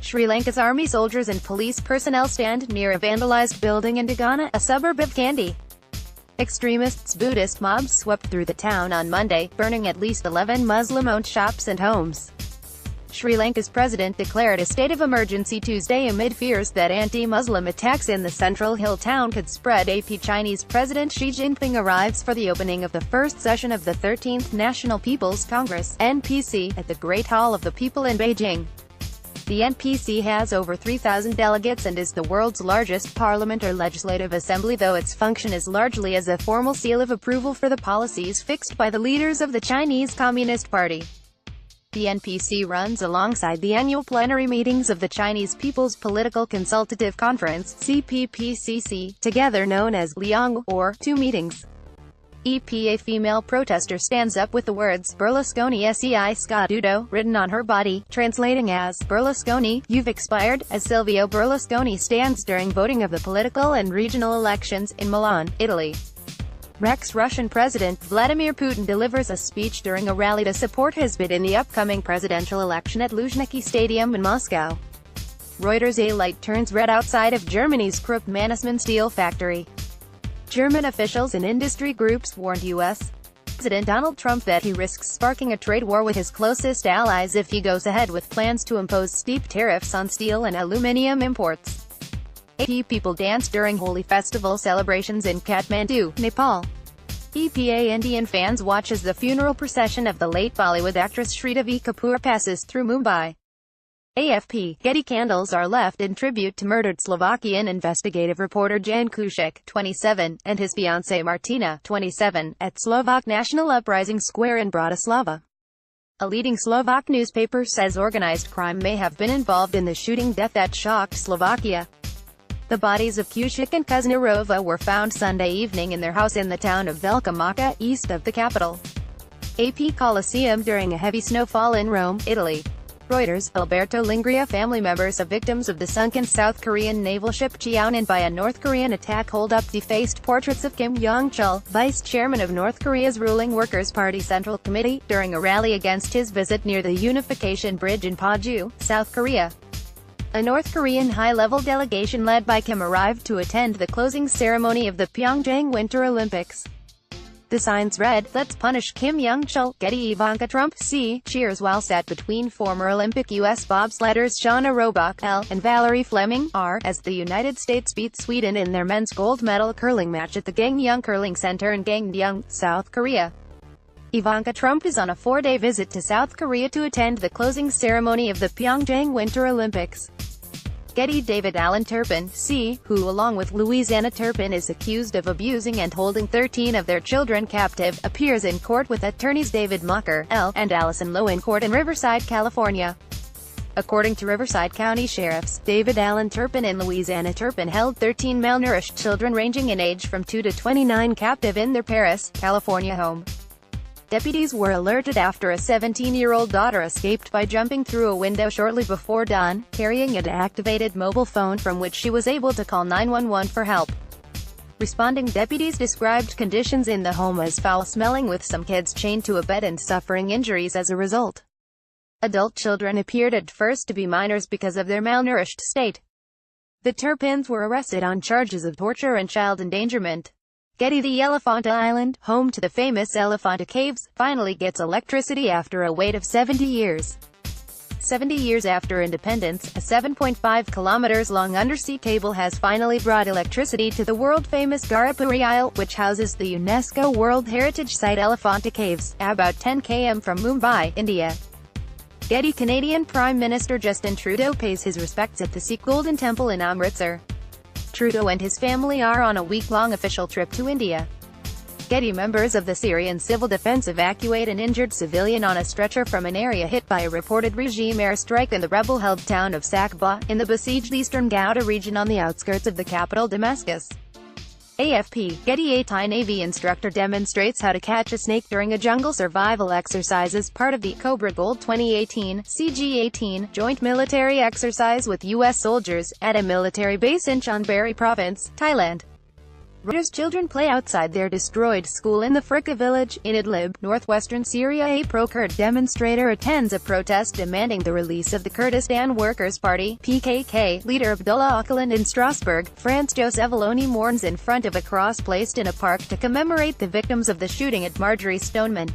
Sri Lanka's army soldiers and police personnel stand near a vandalized building in Dagana, a suburb of Kandy. Extremists Buddhist mobs swept through the town on Monday, burning at least 11 Muslim-owned shops and homes. Sri Lanka's president declared a state of emergency Tuesday amid fears that anti-Muslim attacks in the central hill town could spread. Chinese President Xi Jinping arrives for the opening of the first session of the 13th National People's Congress (NPC) at the Great Hall of the People in Beijing. The NPC has over 3,000 delegates and is the world's largest parliament or legislative assembly, though its function is largely as a formal seal of approval for the policies fixed by the leaders of the Chinese Communist Party. The NPC runs alongside the annual plenary meetings of the Chinese People's Political Consultative Conference (CPPCC), together known as Liang, or two meetings. A female protester stands up with the words "Berlusconi sei scaduto" written on her body, translating as "Berlusconi, you've expired," as Silvio Berlusconi stands during voting of the political and regional elections in Milan, Italy. Russian President Vladimir Putin delivers a speech during a rally to support his bid in the upcoming presidential election at Luzhniki Stadium in Moscow. Reuters: A light turns red outside of Germany's Krupp Mannesmann steel factory. German officials and industry groups warned U.S. President Donald Trump that he risks sparking a trade war with his closest allies if he goes ahead with plans to impose steep tariffs on steel and aluminum imports. People danced during Holi festival celebrations in Kathmandu, Nepal. Indian fans watch as the funeral procession of the late Bollywood actress Sridevi Kapoor passes through Mumbai. AFP, Getty candles are left in tribute to murdered Slovakian investigative reporter Jan Kuciak, 27, and his fiancée Martina, 27, at Slovak National Uprising Square in Bratislava. A leading Slovak newspaper says organized crime may have been involved in the shooting death that shocked Slovakia. The bodies of Kuciak and Kuznarova were found Sunday evening in their house in the town of Velika Moka, east of the capital. AP Colosseum during a heavy snowfall in Rome, Italy. Reuters: Alberto Lingria family members of victims of the sunken South Korean naval ship Cheonan by a North Korean attack hold up defaced portraits of Kim Yong-chul, vice chairman of North Korea's ruling Workers' Party Central Committee, during a rally against his visit near the Unification Bridge in Paju, South Korea. A North Korean high-level delegation led by Kim arrived to attend the closing ceremony of the Pyeongchang Winter Olympics. The signs read, "Let's punish Kim Yong-chul." Getty: Ivanka Trump, C, cheers while sat between former Olympic U.S. bobsledders Shauna Robach, L, and Valerie Fleming, R, as the United States beat Sweden in their men's gold medal curling match at the Gangneung Curling Center in Gangneung, South Korea. Ivanka Trump is on a 4-day visit to South Korea to attend the closing ceremony of the Pyeongchang Winter Olympics. Getty: David Alan Turpin, C, who along with Louisiana Turpin is accused of abusing and holding 13 of their children captive, appears in court with attorneys David Mucker, L, and Allison Lowe in court in Riverside, California. According to Riverside County sheriffs, David Alan Turpin and Louisiana Turpin held 13 malnourished children ranging in age from 2 to 29 captive in their Paris, California home. Deputies were alerted after a 17-year-old daughter escaped by jumping through a window shortly before dawn, carrying an activated mobile phone from which she was able to call 911 for help. Responding deputies described conditions in the home as foul-smelling, with some kids chained to a bed and suffering injuries as a result. Adult children appeared at first to be minors because of their malnourished state. The Turpins were arrested on charges of torture and child endangerment. Getty: The Elephanta Island, home to the famous Elephanta Caves, finally gets electricity after a wait of 70 years. 70 years after independence, a 7.5 kilometers long undersea cable has finally brought electricity to the world-famous Garipuri Isle, which houses the UNESCO World Heritage Site Elephanta Caves, about 10 km from Mumbai, India. Getty: Canadian Prime Minister Justin Trudeau pays his respects at the Sikh Golden Temple in Amritsar. Trudeau and his family are on a week-long official trip to India. Getty: Members of the Syrian Civil Defense evacuate an injured civilian on a stretcher from an area hit by a reported regime airstrike in the rebel-held town of Sakba, in the besieged eastern Ghouta region on the outskirts of the capital Damascus. AFP, Getty: A Thai Navy instructor demonstrates how to catch a snake during a jungle survival exercise as part of the Cobra Gold 2018 CG-18 joint military exercise with U.S. soldiers, at a military base in Chonburi Province, Thailand. Reuters. Children play outside their destroyed school in the Frika village, in Idlib, northwestern Syria. A pro-Kurd demonstrator attends a protest demanding the release of the Kurdistan Workers' Party (PKK) leader Abdullah Öcalan in Strasbourg, France. Joseph Aloni mourns in front of a cross placed in a park to commemorate the victims of the shooting at Marjorie Stoneman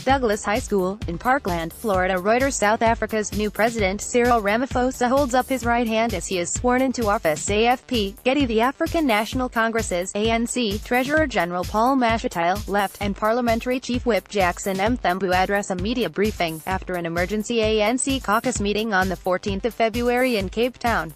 Douglas High School, in Parkland, Florida. Reuters. South Africa's new president Cyril Ramaphosa holds up his right hand as he is sworn into office. AFP, Getty. The African National Congress's ANC Treasurer General Paul Mashatile left, and Parliamentary Chief Whip Jackson Mthembu address a media briefing, after an emergency ANC caucus meeting on the 14th of February in Cape Town.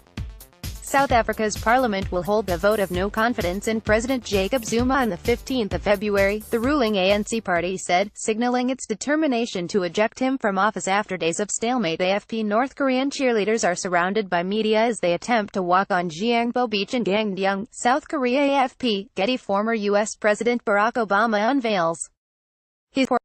South Africa's parliament will hold a vote of no confidence in President Jacob Zuma on the 15th of February, the ruling ANC party said, signaling its determination to eject him from office after days of stalemate. AFP. North Korean cheerleaders are surrounded by media as they attempt to walk on Gyeongbo Beach in Gangneung, South Korea. AFP. Getty. Former U.S. President Barack Obama unveils his